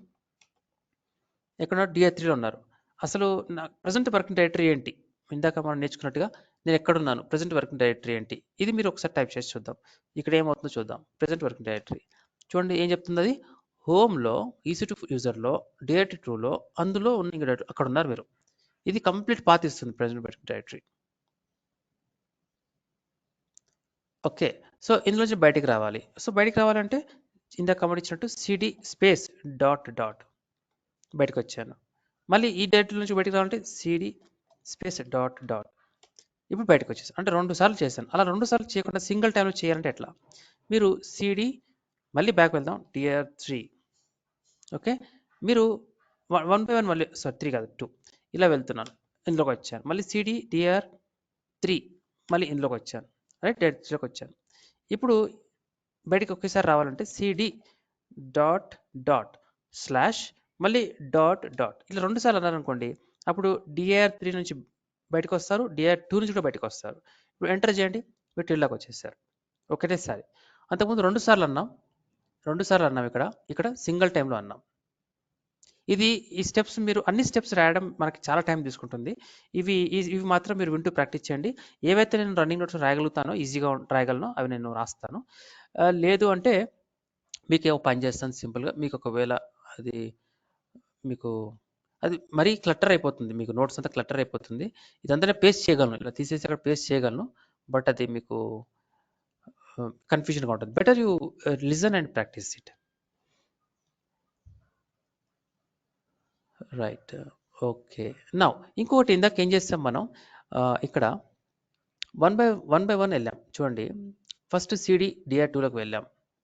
ఎక్కడ DIR 3లో ఉన్నారు. అసలు నా ప్రజెంట్ వర్కింగ్ డైరెక్టరీ ఏంటి? ఇందాక మనం నేర్చుకున్నట్టుగా నేను ఎక్కడున్నాను, ప్రజెంట్ వర్కింగ్ డైరెక్టరీ ఏంటి? ఇది మీరు ఒకసారి టైప్ చేసి చూద్దాం, ఇక్కడ ఏమవుతుందో చూద్దాం. ప్రజెంట్ వర్కింగ్ డైరెక్టరీ చూడండి, ఏం చెప్తుంది అది? హోమ్లో EC2 యూజర్లో డైరెక్టరీ 2లో అందులో ఉన్న ఇంకా అక్కడ ఉన్నారు మీరు. ఇది కంప్లీట్ పాత్ ఇస్తుంది ప్రజెంట్ డైరెక్టరీ. ఓకే, సో ఇందులో నుంచి బయటికి రావాలి. సో బయటికి రావాలంటే ఇందాక కమాండ్ ఇచ్చినట్టు cd స్పేస్ డాట్ డాట్ బయటకు వచ్చాను. మళ్ళీ ఈ డైరెక్టరీ నుంచి బయటికి రావాలంటే cd స్పేస్ డాట్ డాట్ ఇప్పుడు బయటకు వచ్చేసాను. అంటే 2 సార్లు చేశాను. అలా 2 సార్లు చేయకుండా సింగిల్ టైంలో చేయాలంటే ఎట్లా? మీరు cd మళ్ళీ బ్యాక్ వెళ్దాం dir3. ఓకే, మీరు 1 by 1 మళ్ళీ 3 కాదు 2 ఇలా వెళ్తున్నాను, ఇందులోకి వచ్చాను. మళ్ళీ cd dir3 మళ్ళీ ఇందులోకి వచ్చాను, రైట్ డైరెక్టరీలోకి వచ్చాను. ఇప్పుడు బయటికి ఒకేసారి రావాలంటే cd డాట్ డాట్ స్లాష్ మళ్ళీ డాట్ డాట్ ఇలా 2 సార్లు అన్నారు అనుకోండి, అప్పుడు dir3 నుంచి బయటకు వస్తారు, dir2 నుంచి కూడా బయటకు వస్తారు. ఇప్పుడు ఎంటర్ చేయండి, మీరు టిల్లాకి వచ్చేసారు ఒకటేసారి. అంతకుముందు 2 సార్లు అన్నాం ఇక్కడ సింగిల్ టైంలో అన్నాం. ఈ స్టెప్స్ మీరు అన్ని స్టెప్స్ రాయడం మనకి చాలా టైం తీసుకుంటుంది. ఇవి మాత్రం మీరు వింటూ ప్రాక్టీస్ చేయండి. ఏవైతే నేను రన్నింగ్ నోట్స్ రాయగలుగుతానో ఈజీగా రాయగలను అవి నేను రాస్తాను. లేదు అంటే మీకు ఏమో పని చేస్తాను సింపుల్గా. మీకు ఒకవేళ అది మరీ క్లటర్ అయిపోతుంది, మీకు నోట్స్ అంతా క్లటర్ అయిపోతుంది. ఇదంతా పేస్ట్ చేయగలను, ఇలా తీసేసి అక్కడ పేస్ట్ చేయగలను, బట్ అది మీకు కన్ఫ్యూజన్గా ఉంటుంది. Better you listen and practice it. Right, okay. Now ఇంకొకటి ఇందాక ఏం చేస్తాం మనం, ఇక్కడ 1 by 1 వెళ్ళాం చూడండి. ఫస్ట్ cd dir2లోకి వెళ్ళాం,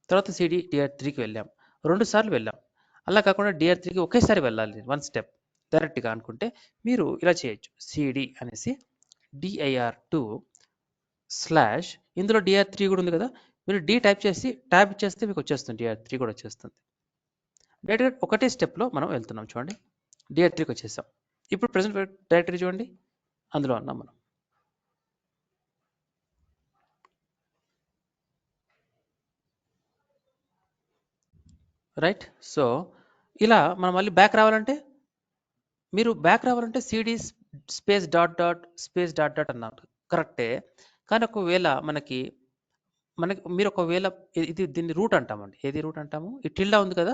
తర్వాత cd dir3కి వెళ్ళాం, 2 సార్లు వెళ్ళాం. అలా కాకుండా dir3కి ఒకేసారి వెళ్ళాలి 1 స్టెప్ డైరెక్ట్గా అనుకుంటే మీరు ఇలా చేయొచ్చు. cd అనేసి dir2 స్లాష్ ఇందులో dir3 కూడా ఉంది కదా, మీరు d టైప్ చేసి ట్యాబ్ ఇచ్చేస్తే మీకు వచ్చేస్తుంది, dir3 కూడా వచ్చేస్తుంది. డైరెక్ట్గా ఒకటే స్టెప్లో మనం వెళ్తున్నాం చూడండి. dir3కి వచ్చేసాం. ఇప్పుడు ప్రెసెంట్ డైరెక్టరీ చూడండి, అందులో ఉన్నాం మనం. రైట్, సో ఇలా మనం మళ్ళీ బ్యాక్ రావాలంటే cd space dot dot space dot dot అన్నారు, కరెక్టే. కానీ ఒకవేళ మీరు ఒకవేళ దీన్ని రూట్ అంటామండి. ఏది రూట్ అంటాము? ఈ టిల్డా ఉంది కదా,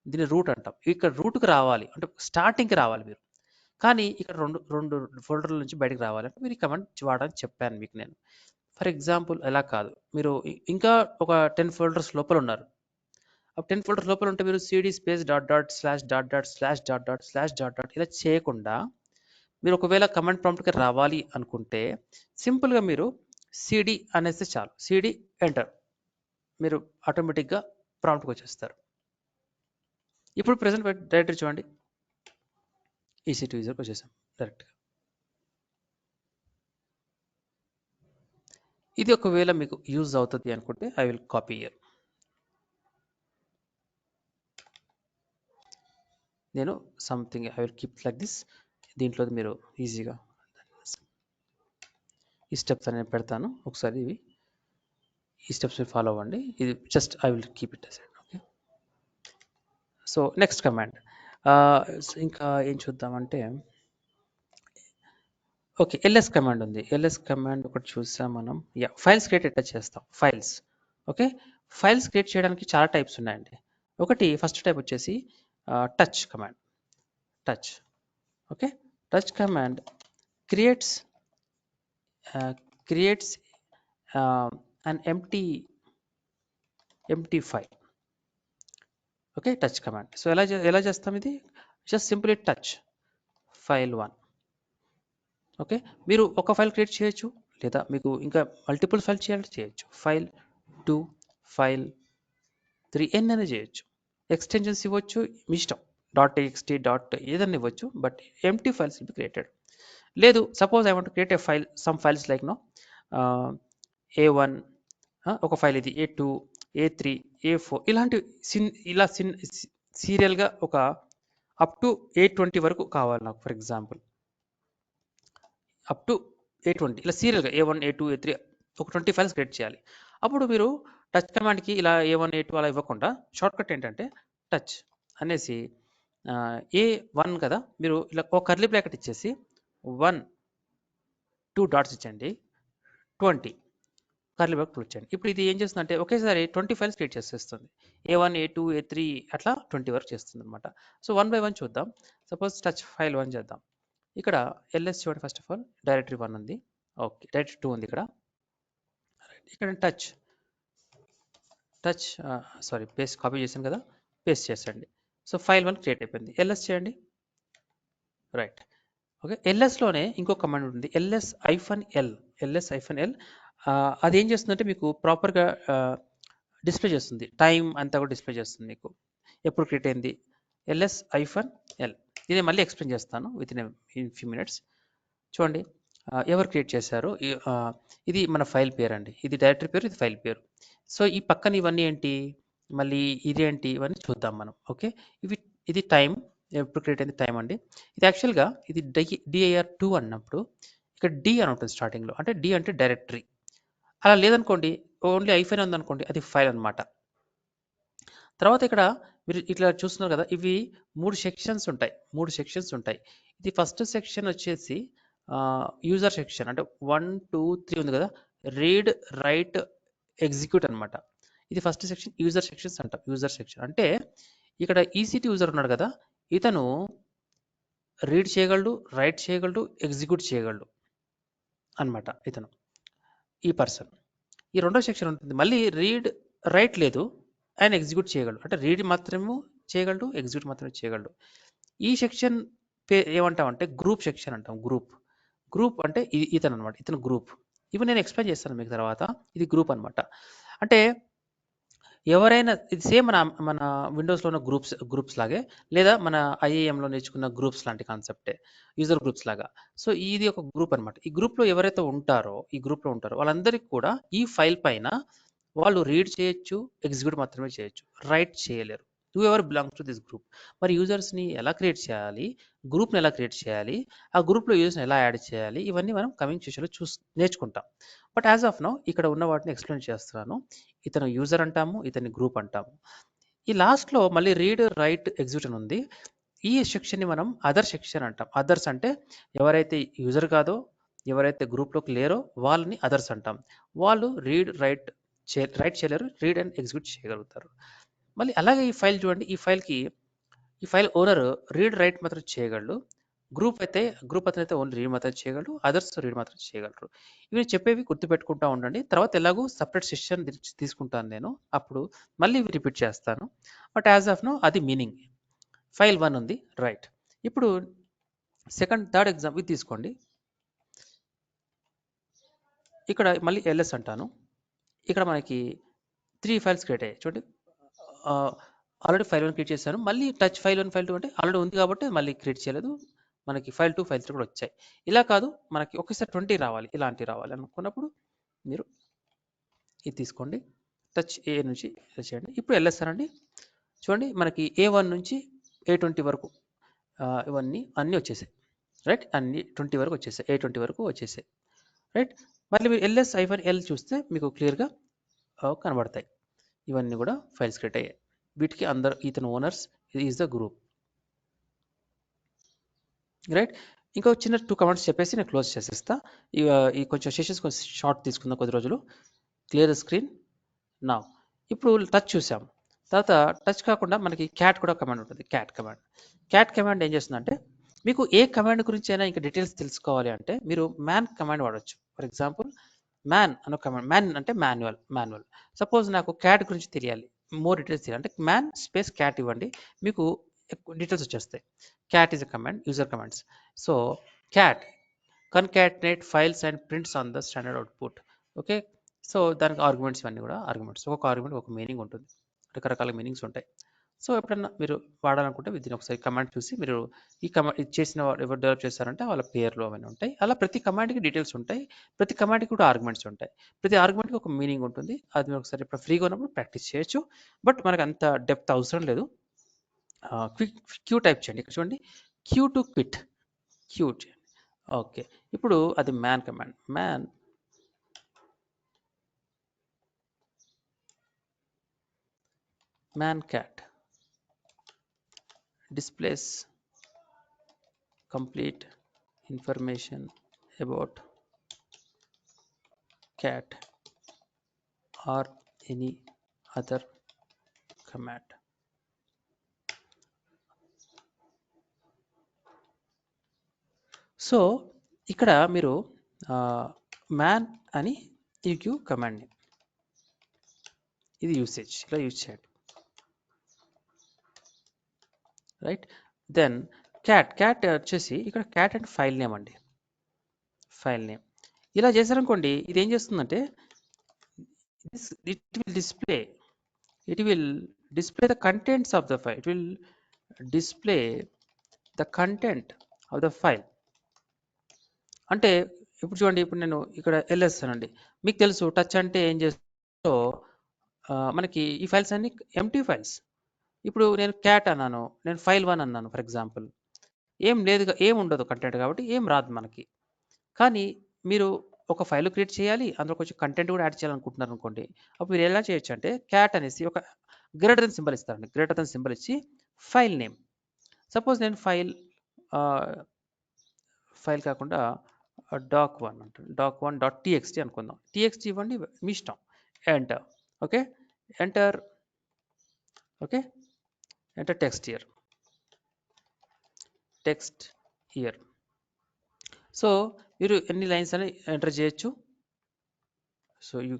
దీన్ని రూట్ అంటాం. ఇక్కడ రూట్కి రావాలి అంటే స్టార్టింగ్కి రావాలి మీరు. కానీ ఇక్కడ రెండు ఫోల్డర్ల నుంచి బయటకు రావాలంటే మీరు ఈ కమాండ్ వాడని చెప్పాను మీకు నేను. ఫర్ ఎగ్జాంపుల్ ఎలా కాదు, మీరు ఇంకా ఒక 10 ఫోల్డర్స్ లోపల ఉన్నారు. ఆ 10 ఫోల్డర్స్ లోపల ఉంటే మీరు cd space dot dot slash dot dot slash dot dot slash dot dot ఇలా చేయకుండా మీరు ఒకవేళ కమాండ్ ప్రాంప్ట్కి రావాలి అనుకుంటే సింపుల్గా మీరు cd అనేస్తే చాలు, cd ఎంటర్, మీరు ఆటోమేటిక్గా ప్రాంప్ట్కి వచ్చేస్తారు. ఇప్పుడు ప్రెసెంట్ డైరెక్టరీ చూడండి, EC2 యూజర్కి వచ్చేసాం డైరెక్ట్గా. ఇది ఒకవేళ మీకు యూజ్ అవుతుంది అనుకుంటే ఐ విల్ కాపీ ఇయర్. నేను something I will keep like this. దీంట్లో మీరు ఈజీగా ఈ స్టెప్స్ అనేది పెడతాను, ఒకసారి ఈ స్టెప్స్ మీరు ఫాలో అవ్వండి. ఇది just I will keep it aside. Okay, so next command ఇంకా ఏం చూద్దామంటే, ఓకే, ls కమాండ్ ఉంది. ls కమాండ్ ఒకటి చూసాం మనం. ఫైల్స్ క్రియేట్ ఎట్లా చేస్తాం, ఫైల్స్. ఓకే, ఫైల్స్ క్రియేట్ చేయడానికి చాలా టైప్స్ ఉన్నాయండి. ఒకటి ఫస్ట్ టైప్ వచ్చేసి touch command. Okay, touch command creates an empty file. Okay, touch command. So ఎలా చేస్తాం ఇది? Just simply touch file1. Okay, మీరు ఒక ఫైల్ క్రియేట్ చేయొచ్చు, లేదా మీకు ఇంకా మల్టిపుల్ ఫైల్ చేయాలంటే చేయొచ్చు. file2, file3 ఎన్నైనా చేయొచ్చు. ఎక్స్టెన్షన్స్ ఇవ్వచ్చు, మీ ఇష్టం. .txt ఏదైనా ఇవ్వచ్చు, but empty files will be created. లేదు, suppose I want create some files like A1, ఒక ఫైల్ ఇది A2, A3, A4 ఇలాంటి సీరియల్గా ఒక అప్ టు A20 వరకు కావాలి నాకు. For example up to A20 ఇలా సీరియల్గా A1, A2, A3 ఒక 20 ఫైల్స్ క్రియేట్ చేయాలి. అప్పుడు మీరు టచ్ కమాండ్కి ఇలా A1, A2 అలా ఇవ్వకుండా షార్ట్కట్ ఏంటంటే టచ్ అనేసి A1 కదా, మీరు ఇలా ఒక కర్లీ బ్రాకెట్ ఇచ్చేసి 1, 2 డాట్స్ ఇచ్చండి, 20 కర్లీ బ్రాకెట్ క్లోజ్ చేయండి. ఇప్పుడు ఇది ఏం చేస్తుందంటే ఒకేసారి 20 ఫైల్స్ క్రియేట్ చేసేస్తుంది. A1 A2 A3 అట్లా 20 వరకు చేస్తుంది అనమాట. సో 1 బై 1 చూద్దాం. సపోజ్ టచ్ ఫైల్ 1 చేద్దాం. ఇక్కడ ls చూడండి, ఫస్ట్ ఆఫ్ ఆల్ డైరెక్టరీ 1 ఉంది, ఓకే డైరెక్టరీ 2 ఉంది ఇక్కడ. ఇక్కడ టచ్ సారీ పేస్ట్ కాపీ చేశాను కదా, పేస్ట్ చేసండి. సో ఫైల్ 1 క్రియేట్ అయిపోయింది. ls చేయండి, రైట్. ఓకే, ల్స్లోనే ఇంకో కమాండ్ ఉంటుంది, ls-l. అది ఏం చేస్తుందంటే మీకు ప్రాపర్గా డిస్ప్లే చేస్తుంది, టైం అంతా కూడా డిస్ప్లే చేస్తుంది మీకు ఎప్పుడు క్రియేట్ అయింది. ls-l ఇది మళ్ళీ ఎక్స్ప్లెయిన్ చేస్తాను విత్ ఇన్ ఫ్యూ మినిట్స్. చూడండి ఎవరు క్రియేట్ చేశారు, ఇది మన ఫైల్ పేరు అండి, ఇది డైరెక్టరీ పేరు, ఇది ఫైల్ పేరు. సో ఈ పక్కన ఇవన్నీ ఏంటి, మళ్ళీ ఇది ఏంటి, ఇవన్నీ చూద్దాం మనం. ఓకే, ఇది టైం ఎప్పుడు క్రియేట్ అయింది టైం అండి. ఇది యాక్చువల్గా ఇది dir2 అన్నప్పుడు ఇక్కడ డి అని ఉంటుంది స్టార్టింగ్లో, అంటే డి అంటే డైరెక్టరీ. అలా లేదనుకోండి, ఓన్లీ ఐఫైన్ ఉందనుకోండి, అది ఫైల్ అనమాట. తర్వాత ఇక్కడ మీరు ఇట్లా చూస్తున్నారు కదా, ఇవి 3 సెక్షన్స్ ఉంటాయి. ఇది ఫస్ట్ సెక్షన్ వచ్చేసి యూజర్ సెక్షన్, అంటే 1 2 3 ఉంది కదా, రీడ్ రైట్ ఎగ్జిక్యూట్ అనమాట. ఇది ఫస్ట్ సెక్షన్, యూజర్ సెక్షన్స్ అంటాం. యూజర్ సెక్షన్ అంటే ఇక్కడ ఈసీటీ యూజర్ ఉన్నాడు కదా, ఇతను రీడ్ చేయగలడు, రైట్ చేయగలడు, ఎగ్జిక్యూట్ చేయగలడు అనమాట. ఇతను ఈ పర్సన్. ఈ రెండో సెక్షన్ ఉంటుంది, మళ్ళీ రీడ్ రైట్ లేదు, ఆయన ఎగ్జిక్యూట్ చేయగలడు, అంటే రీడ్ మాత్రమే చేయగలడు, ఎగ్జిక్యూట్ మాత్రమే చేయగలడు. ఈ సెక్షన్ ఏమంటామంటే గ్రూప్ సెక్షన్ అంటాం. గ్రూప్ అంటే ఇతను అనమాట, ఇతను గ్రూప్. ఇవి నేను ఎక్స్ప్లెయిన్ చేస్తాను మీకు తర్వాత. ఇది గ్రూప్ అనమాట. అంటే ఎవరైనా, ఇది సేమ్ మన విండోస్లో ఉన్న గ్రూప్స్ లాగే, లేదా మన ఐఏఎంలో నేర్చుకున్న గ్రూప్స్ లాంటి కాన్సెప్టే, యూజర్ గ్రూప్స్ లాగా. సో ఇది ఒక గ్రూప్ అనమాట. ఈ గ్రూప్లో ఎవరైతే ఉంటారో వాళ్ళందరికీ కూడా ఈ ఫైల్ పైన వాళ్ళు రీడ్ చేయొచ్చు, ఎగ్జిక్యూట్ మాత్రమే చేయొచ్చు, రైట్ చేయలేరు. Ever belongs to this group. మరి యూజర్స్ని ఎలా క్రియేట్ చేయాలి, గ్రూప్ని ఎలా క్రియేట్ చేయాలి, ఆ గ్రూప్లో యూజర్స్ని ఎలా యాడ్ చేయాలి, ఇవన్నీ మనం కమింగ్ సెషన్లో నేర్చుకుంటాం. బట్ యాజ్ ఆఫ్ నౌ ఇక్కడ ఉన్న వాటిని ఎక్స్ప్లెయిన్ చేస్తున్నాను. ఇతను యూజర్ అంటాము, ఇతని గ్రూప్ అంటాము. ఈ లాస్ట్లో మళ్ళీ రీడ్ రైట్ ఎగ్జిక్యూట్ ఉంది. ఈ సెక్షన్ని మనం అదర్ సెక్షన్ అంటాం. అదర్స్ అంటే ఎవరైతే యూజర్ కాదో, ఎవరైతే గ్రూప్లోకి లేరో వాళ్ళని అదర్స్ అంటాం. వాళ్ళు రీడ్ రైట్ చేయలేరు, రీడ్ అండ్ ఎగ్జిక్యూట్ చేయగలుగుతారు. మళ్ళీ అలాగే ఈ ఫైల్ చూడండి, ఈ ఫైల్ ఓనర్ రీడ్ రైట్ మాత్రం చేయగలడు. గ్రూప్ అతనైతే ఓన్లీ రీడ్ మాత్రం చేయగలడు, అదర్స్ రీడ్ మాత్రం చేయగలరు. ఇవి చెప్పేవి గుర్తుపెట్టుకుంటా ఉండండి. తర్వాత ఎలాగో సపరేట్ సెషన్ తీసుకుంటాను నేను, అప్పుడు మళ్ళీ రిపీట్ చేస్తాను. బట్ యాజ్ ఆఫ్ నో అది మీనింగ్. ఫైల్ 1 ఉంది, రైట్. ఇప్పుడు థర్డ్ ఎగ్జాంపుల్ ఇది తీసుకోండి. ఇక్కడ మళ్ళీ ls అంటాను. ఇక్కడ మనకి 3 ఫైల్స్ క్రియేట్ అయ్యాయి చూడండి. ఆల్రెడీ ఫైల్ 1 క్రియేట్ చేశాను, మళ్ళీ టచ్ ఫైల్ 1 ఫైల్ 2 అంటే ఆల్రెడీ ఉంది కాబట్టి మళ్ళీ క్రియేట్ చేయలేదు. మనకి ఫైల్ 2 ఫైల్ 3 కూడా వచ్చాయి. ఇలా కాదు, మనకి ఒకేసారి 20 రావాలి, ఇలాంటివి రావాలి అనుకున్నప్పుడు మీరు ఇది తీసుకోండి, టచ్ ఏ నుంచి చేయండి. ఇప్పుడు ls అనండి. చూడండి మనకి A1 నుంచి A20 వరకు అన్నీ వచ్చేసాయి, రైట్. అన్ని 20 వరకు వచ్చేసాయి, A20 వరకు వచ్చేసాయి, రైట్. మళ్ళీ మీరు ls-l చూస్తే మీకు క్లియర్గా కనబడతాయి. ఇవన్నీ కూడా ఫైల్స్ క్రియేట్ అయ్యాయి. వీటికి ఇతను owners, is the group, right. ఇంకో చిన్న 2 కమెంట్స్ చెప్పేసి నేను క్లోజ్ చేసేస్తా. ఈ కొంచెం సెషన్స్ కొంచెం షార్ట్ తీసుకుందాం కొద్ది రోజులు. క్లియర్ స్క్రీన్ నా. ఇప్పుడు టచ్ చూసాం, తర్వాత టచ్ కాకుండా మనకి క్యాట్ కూడా కమాండ్ ఉంటుంది. క్యాట్ కమాండ్ ఏం చేస్తుందంటే, మీకు ఏ కమాండ్ గురించి అయినా ఇంకా డీటెయిల్స్ తెలుసుకోవాలి అంటే మీరు మ్యాన్ కమాండ్ వాడచ్చు. ఫర్ ఎగ్జాంపుల్ మ్యాన్ అనే కమాండ్, మ్యాన్ అంటే మాన్యువల్. సపోజ్ నాకు క్యాట్ గురించి తెలియాలి, మోర్ డీటెయిల్స్ తెలియాలి అంటే మ్యాన్ స్పేస్ క్యాట్ ఇవ్వండి, మీకు ఎక్కువ డీటెయిల్స్ వచ్చేస్తాయి. Cat is a command, user commands. So cat concatenate files and prints on the standard output. Okay, so దానికి ఆర్గ్యుమెంట్స్, ఇవన్నీ కూడా ఆర్గ్యుమెంట్స్. ఒక్కొక్క ఆర్గ్యుమెంట్ ఒక మీనింగ్ ఉంటుంది, రకరకాల మీనింగ్స్ ఉంటాయి. సో ఎప్పుడన్నా మీరు వాడాలనుకుంటే దీన్ని ఒకసారి కమాండ్ చూసి మీరు ఈ కమాండ్ ఇది చేసిన ఎవరు డెవలప్ చేస్తారంటే వాళ్ళ పేర్లు అవన్నీ ఉంటాయి. అలా ప్రతి కమాండ్కి డీటెయిల్స్ ఉంటాయి, ప్రతి కమాండ్కి కూడా ఆర్గ్యుమెంట్స్ ఉంటాయి, ప్రతి ఆర్గ్యుమెంట్కి ఒక మీనింగ్ ఉంటుంది. అది మీరు ఒకసారి ఇప్పుడు ఫ్రీగా ఉన్నప్పుడు ప్రాక్టీస్ చేయొచ్చు. బట్ మనకు అంత డెప్త్ అవసరం లేదు. క్యూ టైప్ చేయండి. ఇక్కడ చూడండి, క్యూ టు క్విట్, క్యూ చేయండి. ఓకే, ఇప్పుడు అది man command. Man cat displays complete information about cat or any other command. So ఇక్కడ మీరు మ్యాన్ అని ఈక్యూ కమాండ్ నేమ్, ఇది యూసేజ్, ఇలా యూజ్ చేయండి. రైట్. దెన్ క్యాట్ వచ్చేసి ఇక్కడ క్యాట్ అండ్ ఫైల్ నేమ్ అండి, ఫైల్ నేమ్. ఇలా చేశారనుకోండి, ఇది ఏం చేస్తుందంటే it will display the contents of the file. It will display the content of the file. అంటే ఇప్పుడు చూడండి, ఇప్పుడు నేను ఇక్కడ ఎల్ఎస్ అనండి, మీకు తెలుసు టచ్ అంటే ఏం చేస్తుందో, మనకి ఈ ఫైల్స్ అన్ని ఎంటీ ఫైల్స్. ఇప్పుడు నేను క్యాట్ అన్నాను, నేను ఫైల్ 1 అన్నాను ఫర్ ఎగ్జాంపుల్, ఏం లేదు, ఏం ఉండదు కంటెంట్, కాబట్టి ఏం రాదు మనకి. కానీ మీరు ఒక ఫైల్ క్రియేట్ చేయాలి, అందులో కొంచెం కంటెంట్ కూడా యాడ్ చేయాలనుకుంటున్నారు అనుకోండి, అప్పుడు మీరు ఎలా చేయొచ్చు అంటే క్యాట్ అనేసి ఒక గ్రేటర్ దెన్ సింబల్ ఇస్తారండి, గ్రేటర్ దెన్ సింబల్ ఇచ్చి ఫైల్ నేమ్, సపోజ్ నేను ఫైల్ కాకుండా doc1 అంటాను, doc1.txt అనుకుందాం, txt ఇవ్వండి, మీ ఇష్టం. Enter. Okay, enter. Okay, enter text here. So మీరు ఎన్ని లైన్స్ అని ఎంటర్ చేయొచ్చు. So you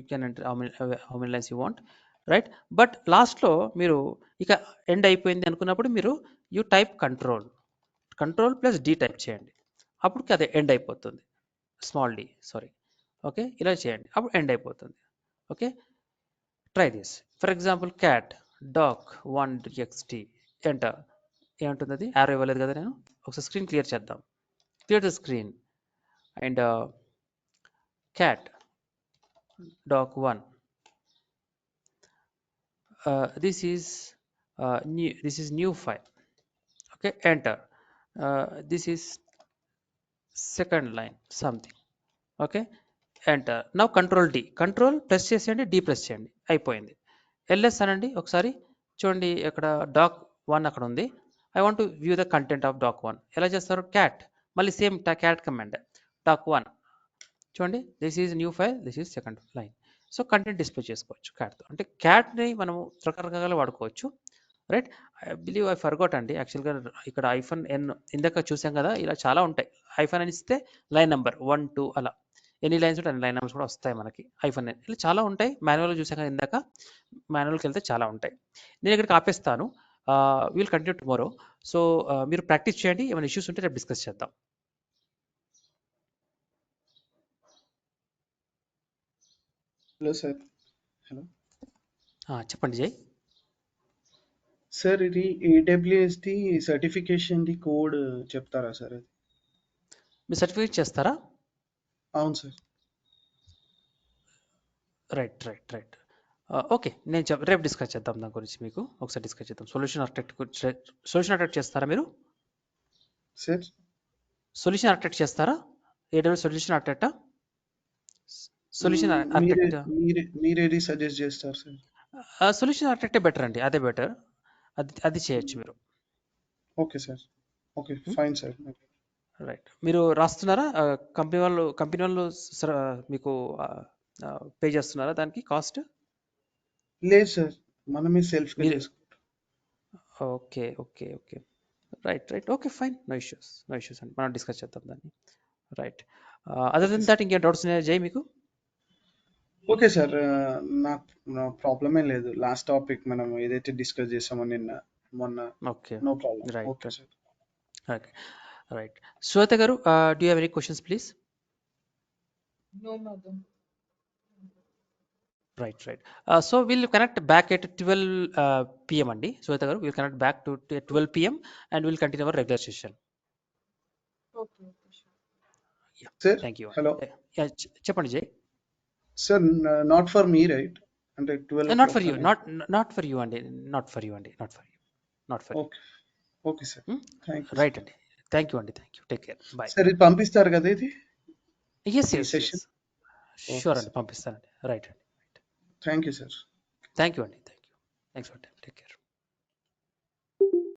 can enter how many lines you want, right. But లాస్ట్లో మీరు ఇక ఎండ్ అయిపోయింది అనుకున్నప్పుడు మీరు you type control plus D type చేయండి, అప్పుడు అది ఎండ్ అయిపోతుంది, స్మాల్ డి, సారీ. ఓకే, ఇలా చేయండి, అప్పుడు ఎండ్ అయిపోతుంది. Okay, try this. For example cat doc1.txt, enter. ఏమంటుంది అది? యారో ఇవ్వలేదు కదా నేను. ఒకసారి స్క్రీన్ క్లియర్ చేద్దాం. Clear the screen and cat doc1, this is new file. Okay, enter. This is second line something. Okay, enter. Now control D, control press చేసేయండి, D press చేయండి, అయిపోయింది. ls అనండి, ఒకసారి చూడండి, ఇక్కడ doc1 అక్కడ ఉంది. I want to view the content of doc1. ఎలా చేస్తారు? క్యాట్, మళ్ళీ సేమ్ క్యాట్ కమాండ్, doc1 చూడండి, this is new file, this is second line. So content display చేసుకోవచ్చు క్యాట్తో. అంటే క్యాట్ని మనము రకరకాలుగా వాడుకోవచ్చు, right. I believe I forgot అండి, యాక్చువల్గా ఇక్కడ -n ఇందాక చూసాం కదా, ఇలా చాలా ఉంటాయి. -n ఇస్తే లైన్ నెంబర్ 1, 2 అలా ఎన్ని లైన్స్ ఉంటే అన్ని లైన్ నెంబర్స్ కూడా వస్తాయి మనకి. -n ఇలా చాలా ఉంటాయి. మాన్యువల్గా చూసాం కదా ఇందాక, మాన్యువల్కి వెళ్తే చాలా ఉంటాయి. నేను ఇక్కడికి ఆపేస్తాను. Will continue tomorrow. సో మీరు ప్రాక్టీస్ చేయండి, ఏమైనా ఇష్యూస్ ఉంటే రేపు డిస్కస్ చేద్దాం. Hello sir. హలో చెప్పండి జై. సార్, ఇది ఏడబ్ల్యూఎస్ది సర్టిఫికేషన్ది కోడ్ చెప్తారా సార్? అది మీరు సర్టిఫికేట్ చేస్తారా? అవును సార్. రైట్. ఓకే, నేను రేపు డిస్కస్ చేద్దాం దాని గురించి, మీకు ఒకసారి డిస్కస్ చేద్దాం. సొల్యూషన్ ఆర్కిటెక్ట్ చేస్తారా మీరు? సార్, సొల్యూషన్ ఆర్కిటెక్ట్ చేస్తారా? ఏడబ్ల్యూఎస్ సొల్యూషన్ ఆర్కిటెక్టా? సొల్యూషన్ ఆర్కిటెక్ట్ మీరేది సజెస్ట్ చేస్తారు సార్? సొల్యూషన్ ఆర్కిటెక్టే బెటర్ అండి, అదే బెటర్, అది చేయొచ్చు మీరు. Okay sir. Okay, fine sir. Right. మీరు రాస్తున్నారా? కంపెనీ వాళ్ళు మీకు పే చేస్తున్నారా దానికి కాస్ట్? లేదు సార్, మనమే సెల్ఫ్గా మీరు చేసుకుంటాం. Okay. Right. Okay, fine, no issues అండి, మనం డిస్కస్ చేద్దాం దాన్ని. రైట్. అదర్ దెన్ దట్ ఇంకేం డౌట్స్ ఉన్నాయా జై మీకు? ఓకే సార్, నాకు ప్రాబ్లమే లేదు. లాస్ట్ టాపిక్ మనం ఏదైతే డిస్కస్ చేసామో మొన్న, okay, no problem. Right. Okay sir. Okay, right. Shweta గారు, do you have any questions please? No, madam. Right. So we'll connect back at 12 p.m. అండి. శ్వేత గారు, we'll connect back to 12 p.m. and we'll continue our regular session. Okay, sure. Yeah, sir, thank you. Hello చెప్పండి Jai. Sir, not for me right? అంటే 12 not for you, not for you అండి, not for you. Okay. Okay sir, thank you. Right అండి, thank you అండి, take care, bye. Sir, ఇది పంపిస్తారు కదా ఇది? Yes session? Sure అండి, పంపిస్తానండి. రైట్ అండి, thank you sir. Thank you అండి, thanks for time, take care.